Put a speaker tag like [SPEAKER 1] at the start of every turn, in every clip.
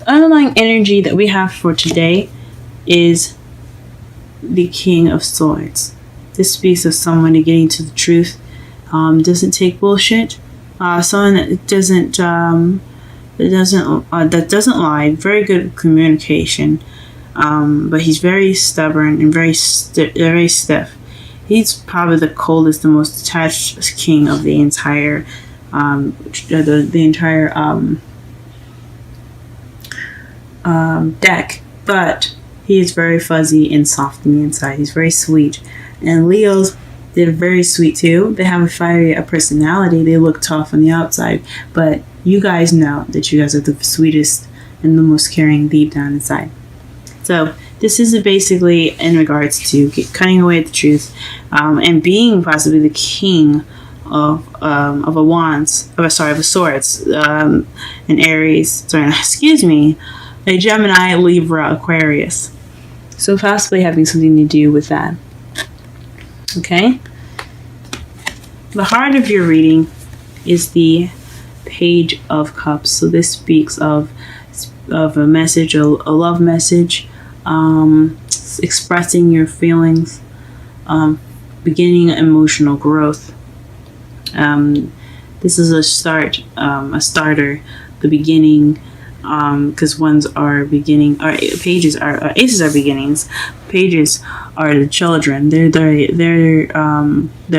[SPEAKER 1] underlying energy that we have for today is the King of Swords. This speaks of someone getting to the truth, doesn't take bullshit, someone that doesn't lie, very good at communication, but he's very stubborn and very stiff. He's probably the coldest, the most detached king of the entire deck, but he is very fuzzy and soft on the inside. He's very sweet. And Leos, they're very sweet too. They have a fiery personality. They look tough on the outside, but you guys know that you guys are the sweetest and the most caring deep down inside. So this is basically in regards to cutting away the truth, and being possibly the king of swords, an Aries. A Gemini, Libra, Aquarius. So possibly having something to do with that. Okay. The heart of your reading is the Page of Cups. So this speaks of a message, a love message, expressing your feelings, beginning emotional growth. This is a starter, the beginning, because ones are beginning, or pages are aces are beginnings, pages are the children. They're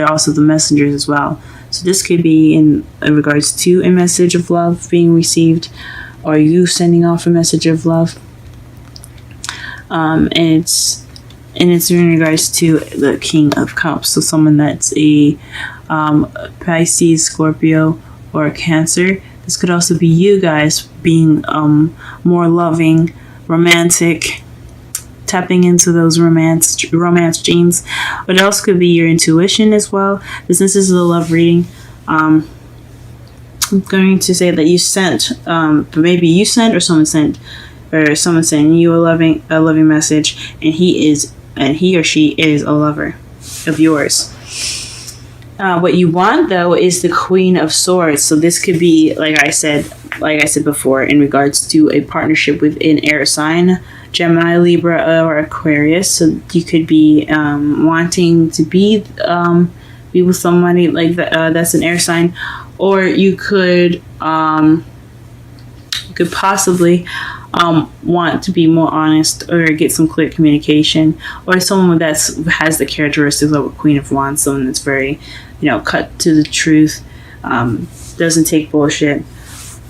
[SPEAKER 1] also the messengers as well. So this could be in regards to a message of love being received, or you sending off a message of love. And it's in regards to the King of Cups. So someone that's a Pisces, Scorpio, or Cancer. This could also be you guys being more loving, romantic, tapping into those romance genes. But it also could be your intuition as well. This is a love reading. I'm going to say that you sent, maybe you sent, or someone sent, or someone sending you a loving message, and he or she is a lover of yours. What you want, though, is the Queen of Swords. So this could be, like I said before, in regards to a partnership with an air sign, Gemini, Libra, or Aquarius. So you could be wanting to be with somebody like that, that's an air sign, or you could possibly want to be more honest, or get some clear communication, or someone that has the characteristics of a Queen of Wands, someone that's very, cut to the truth, doesn't take bullshit,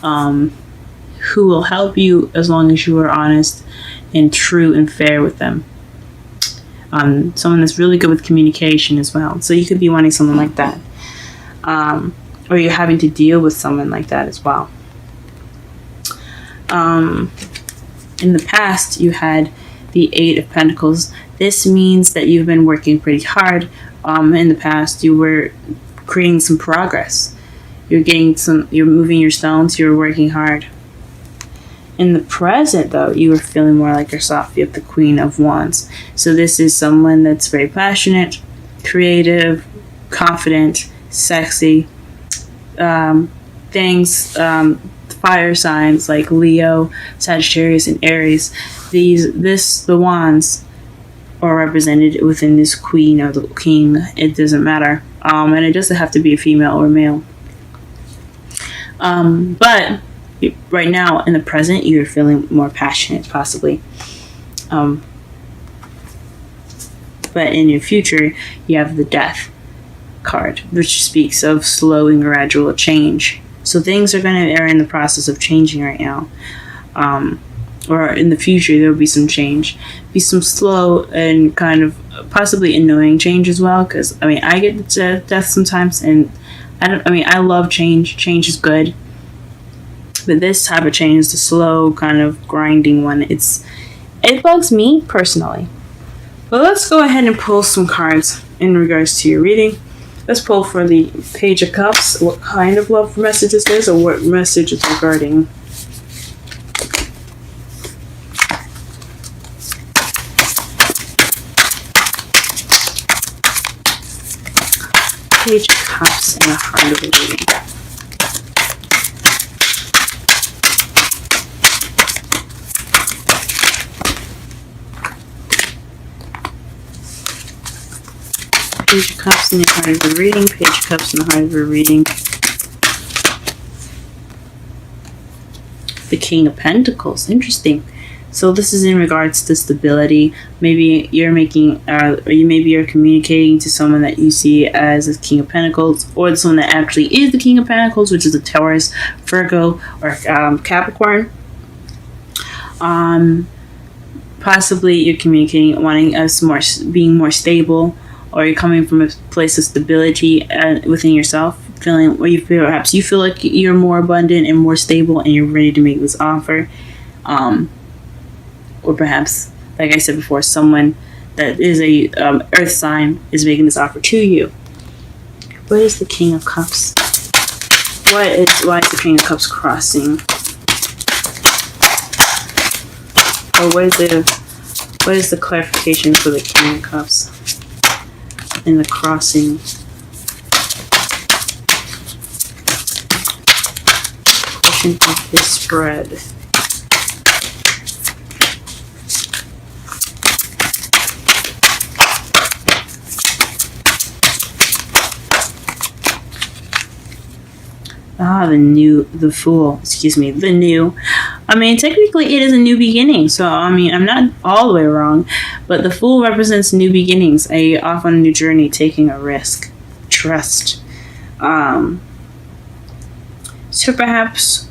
[SPEAKER 1] who will help you as long as you are honest and true and fair with them. Someone that's really good with communication as well. So you could be wanting someone like that, or you're having to deal with someone like that as well. In the past, you had the Eight of Pentacles. This means that you've been working pretty hard. In the past, you were creating some progress. You're moving your stones, you're working hard. In the present, though, you are feeling more like yourself. You have the Queen of Wands. So this is someone that's very passionate, creative, confident, sexy. Fire signs like Leo, Sagittarius, and Aries. The wands are represented within this queen or the king. It doesn't matter. And it doesn't have to be a female or male. But right now, in the present, you're feeling more passionate, possibly. But in your future, you have the Death card, which speaks of slow and gradual change. So things are in the process of changing right now. Or in the future, there will be some change. Be some slow and kind of possibly annoying change as well. Because, I get death sometimes, and I love change. Change is good. But this type of change is the slow, kind of grinding one. It bugs me personally. But let's go ahead and pull some cards in regards to your reading. Let's pull for the Page of Cups, what kind of love message this is, or what message is regarding. Page of Cups and the heart of the reading. Page of Cups in the heart of the reading. Page of Cups in the heart of the reading. The King of Pentacles. Interesting. So this is in regards to stability. Maybe you're making, maybe you're communicating to someone that you see as a King of Pentacles, or someone that actually is the King of Pentacles, which is a Taurus, Virgo, or Capricorn. Possibly you're communicating, wanting us being more stable, or you're coming from a place of stability within yourself, feeling where perhaps you feel like you're more abundant and more stable, and you're ready to make this offer. Or perhaps, like I said before, someone that is a earth sign is making this offer to you. What is the King of Cups? Why is the King of Cups crossing? Or what is the clarification for the King of Cups in the crossing? Portion of this spread. The Fool. The new. I mean, technically it is a new beginning. So, I mean, I'm not all the way wrong. But the Fool represents new beginnings. Off on a new journey, taking a risk. Trust. So perhaps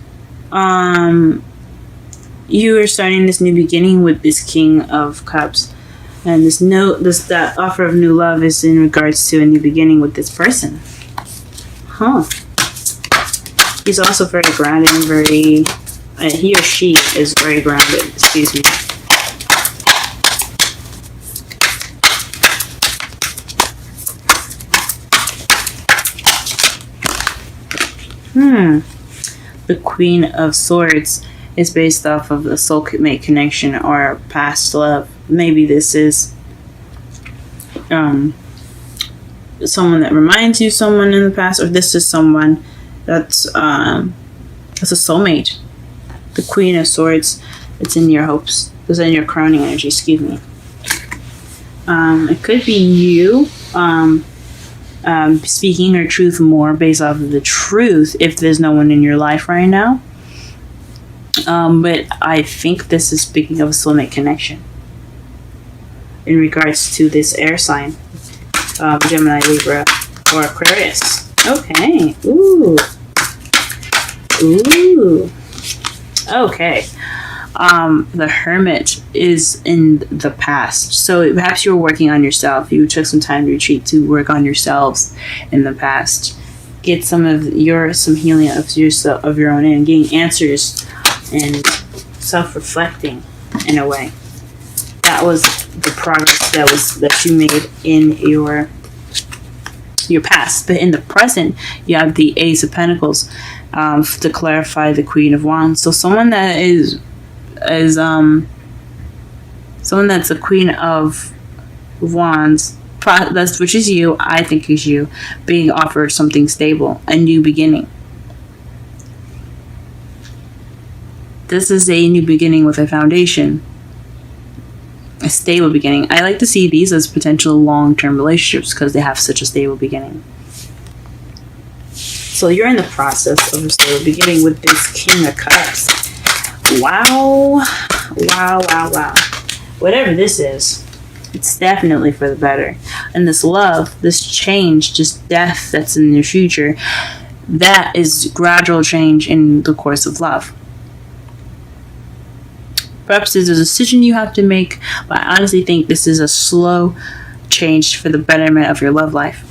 [SPEAKER 1] you are starting this new beginning with this King of Cups. And that offer of new love is in regards to a new beginning with this person. Huh. He's also very grounded and very... he or she is very grounded. Excuse me. The Queen of Swords is based off of a soulmate connection or past love. Maybe this is someone that reminds you of someone in the past, or this is someone that's a soulmate. The Queen of Swords, it's in your hopes. It's in your crowning energy, excuse me. It could be you speaking your truth more based off of the truth if there's no one in your life right now. But I think this is speaking of a soulmate connection in regards to this air sign. Gemini, Libra, or Aquarius. Okay. Ooh. Okay. The Hermit is in the past. So perhaps you were working on yourself. You took some time to retreat to work on yourselves in the past. Get some healing of yourself, of your own, and getting answers and self-reflecting in a way. That was the progress that you made in your past. But in the present, you have the Ace of Pentacles to clarify the Queen of Wands. So someone that is someone that's a Queen of Wands, which is you, I think is you, being offered something stable, a new beginning. This is a new beginning with a foundation, a stable beginning. I like to see these as potential long-term relationships because they have such a stable beginning. So you're in the process of a stable beginning with this King of Cups. Wow. Whatever this is, it's definitely for the better. And this love, this change, just death that's in your future, that is gradual change in the course of love. Perhaps there's a decision you have to make, but I honestly think this is a slow change for the betterment of your love life.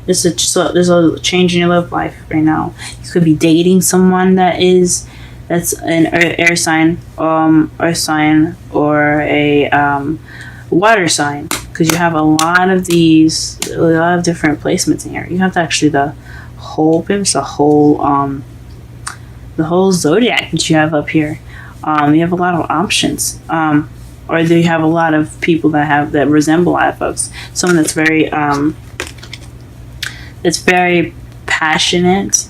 [SPEAKER 1] There's a change in your love life right now. You could be dating someone that's an air sign, earth sign, or a water sign, because you have a lot of different placements in here. You have actually the whole zodiac that you have up here. You have a lot of options, or you have a lot of people that resemble a lot of folks. Someone that's very passionate,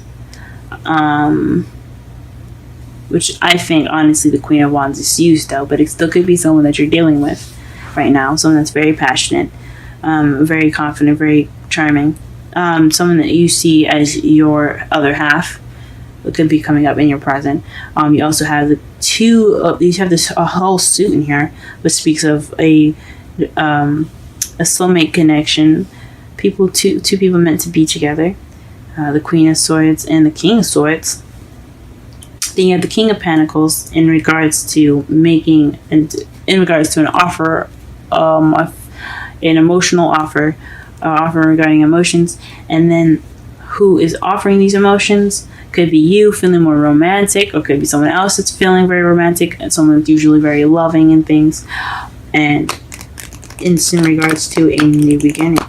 [SPEAKER 1] which I think honestly the Queen of Wands is you still, but it still could be someone that you're dealing with right now, someone that's very passionate, very confident, very charming, someone that you see as your other half. It could be coming up in your present. You also have the two. You have this a whole suit in here, which speaks of a soulmate connection. Two people meant to be together. The Queen of Swords and the King of Swords. Then you have the King of Pentacles in regards to making and in regards to an offer, an emotional offer, offer regarding emotions, and then who is offering these emotions. Could be you feeling more romantic, or could be someone else that's feeling very romantic, and someone that's usually very loving and things. And it's in regards to a new beginning.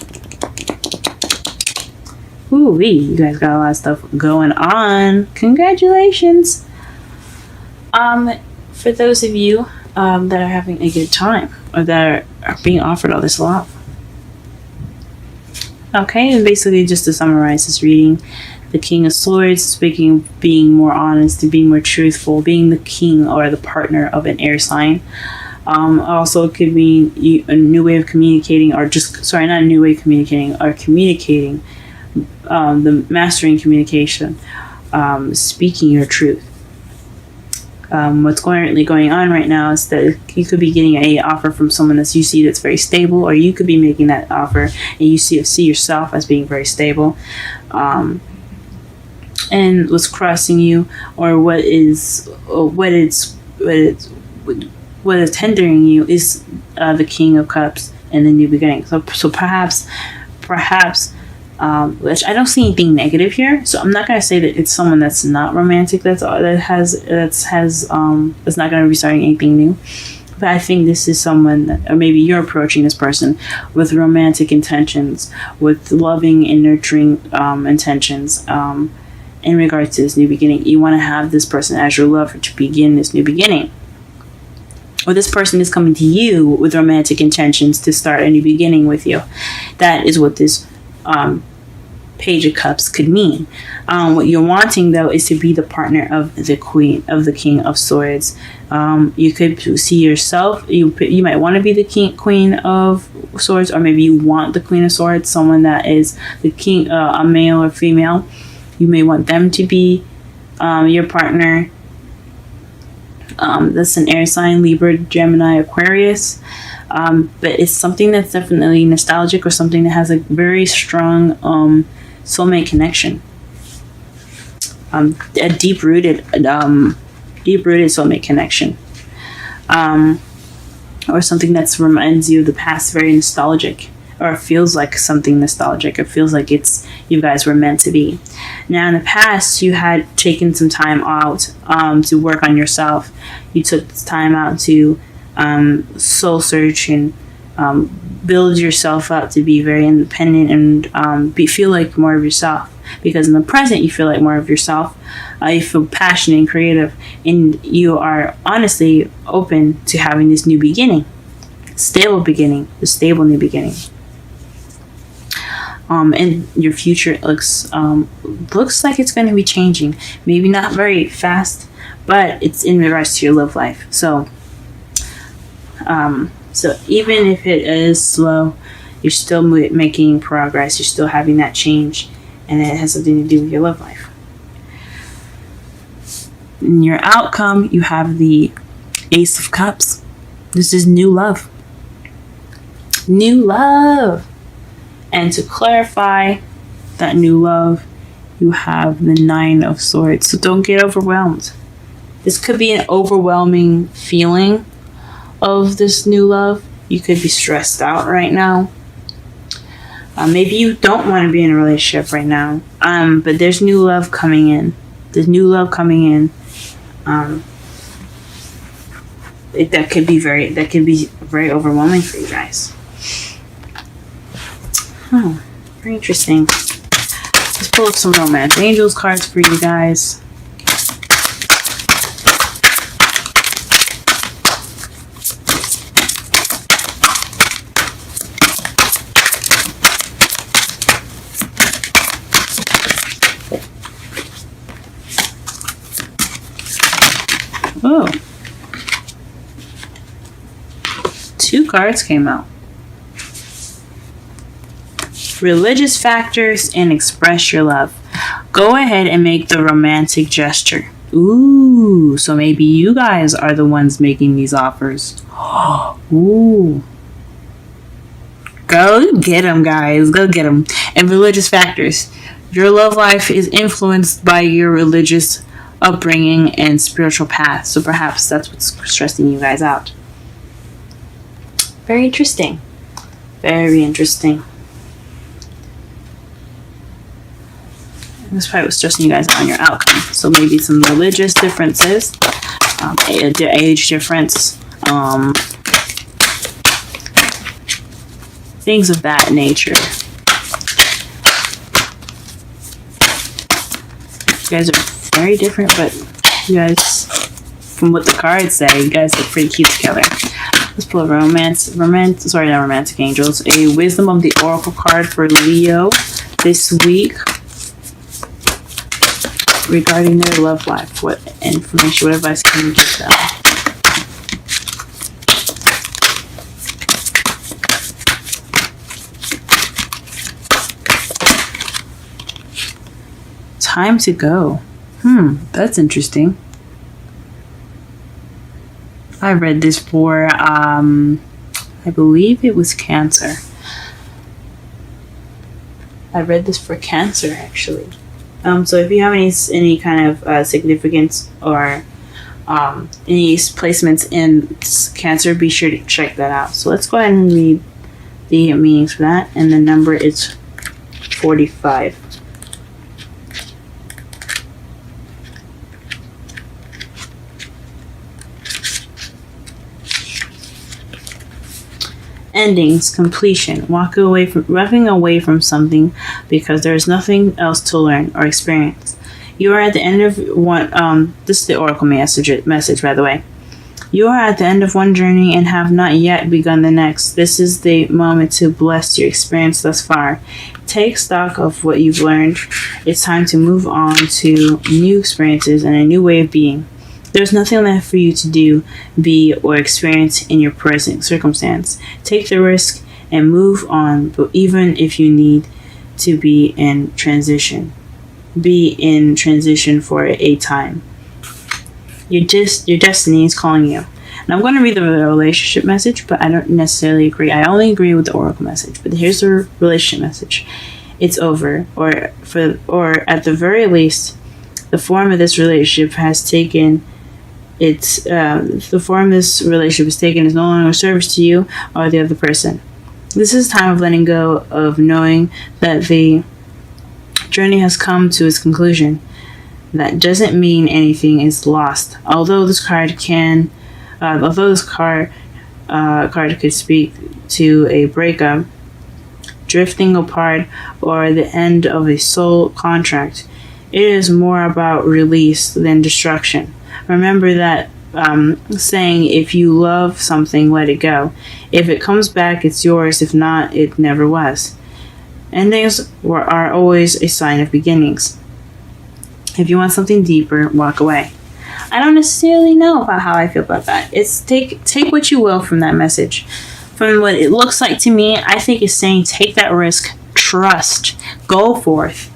[SPEAKER 1] Ooh, you guys got a lot of stuff going on. Congratulations. For those of you that are having a good time, or that are being offered all this love. Okay, and basically just to summarize this reading, the King of Swords, being more honest, being more truthful, being the king or the partner of an air sign. Also, it could mean a new way of communicating, or not a new way of communicating, or communicating, the mastering communication, speaking your truth. What's currently going on right now is that you could be getting a offer from someone that you see that's very stable, or you could be making that offer and you see yourself as being very stable. And what's crossing you, or what is hindering you, is the King of Cups and the new beginning. So perhaps, which I don't see anything negative here. So I'm not gonna say that it's someone that's not romantic. That's not gonna be starting anything new. But I think this is someone that, or maybe you're approaching this person with romantic intentions, with loving and nurturing intentions. In regards to this new beginning, you want to have this person as your lover to begin this new beginning. Or this person is coming to you with romantic intentions to start a new beginning with you. That is what this Page of Cups could mean. What you're wanting, though, is to be the partner of the King of Swords. You could see yourself. You might want to be the Queen of Swords, or maybe you want the Queen of Swords, someone that is the king, a male or female. You may want them to be your partner. That's an air sign, Libra, Gemini, Aquarius. But it's something that's definitely nostalgic, or something that has a very strong soulmate connection. A deep-rooted soulmate connection. Or something that reminds you of the past, very nostalgic. Or it feels like something nostalgic. It feels like you guys were meant to be. Now, in the past, you had taken some time out to work on yourself. You took time out to soul search and build yourself up to be very independent and feel like more of yourself. Because in the present, you feel like more of yourself. You feel passionate and creative, and you are honestly open to having this new beginning, the stable new beginning. And your future looks like it's going to be changing. Maybe not very fast, but it's in regards to your love life. So even if it is slow, you're still making progress. You're still having that change, and it has something to do with your love life. In your outcome, you have the Ace of Cups. This is new love. New love. And to clarify that new love, you have the Nine of Swords. So don't get overwhelmed. This could be an overwhelming feeling of this new love. You could be stressed out right now. Maybe you don't want to be in a relationship right now. But there's new love coming in. There's new love coming in. That could be very overwhelming for you guys. Oh, very interesting. Let's pull up some Romance Angels cards for you guys. Oh. 2 cards came out. Religious factors and express your love. Go ahead and make the romantic gesture. Ooh, so maybe you guys are the ones making these offers. Ooh. Go get them, guys. Go get them. And religious factors. Your love life is influenced by your religious upbringing and spiritual path. So perhaps that's what's stressing you guys out. Very interesting. Very interesting. That's probably what's stressing you guys out on your outcome. So maybe some religious differences, age difference, things of that nature. You guys are very different, but you guys, from what the cards say, you guys look pretty cute together. Let's pull a not romantic angels. A wisdom of the oracle card for Leo this week regarding their love life. What information, what advice can you give them? Time to go. That's interesting. I read this for, I believe it was Cancer. I read this for Cancer, actually. So if you have any kind of significance or any placements in Cancer, be sure to check that out. So let's go ahead and read the meanings for that. And the number is 45. Endings, completion, walking away from something because there is nothing else to learn or experience. You are at the end of one. This is the oracle message, by the way. You are at the end of one journey and have not yet begun the next. This is the moment to bless your experience thus far. Take stock of what you've learned. It's time to move on to new experiences and a new way of being. There's nothing left for you to do, be, or experience in your present circumstance. Take the risk and move on, but even if you need to be in transition. Be in transition for a time. Your destiny is calling you. And I'm going to read the relationship message, but I don't necessarily agree. I only agree with the oracle message. But here's the relationship message. It's over, or at the very least, the form of this relationship has taken. The form this relationship is taken is no longer of service to you or the other person. This is time of letting go, of knowing that the journey has come to its conclusion. That doesn't mean anything is lost. Although this card could speak to a breakup, drifting apart, or the end of a soul contract, it is more about release than destruction. Remember that saying, if you love something, let it go. If it comes back, it's yours. If not, it never was. Endings are always a sign of beginnings. If you want something deeper, walk away. I don't necessarily know about how I feel about that. It's take what you will from that message. From what it looks like to me, I think it's saying take that risk, trust, go forth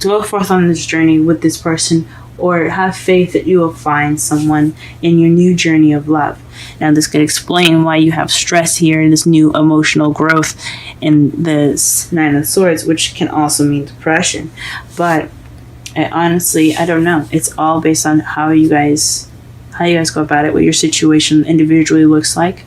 [SPEAKER 1] on this journey with this person, or have faith that you will find someone in your new journey of love. Now, this could explain why you have stress here, this new emotional growth in this Nine of Swords, which can also mean depression. But honestly, I don't know. It's all based on how you guys go about it, what your situation individually looks like.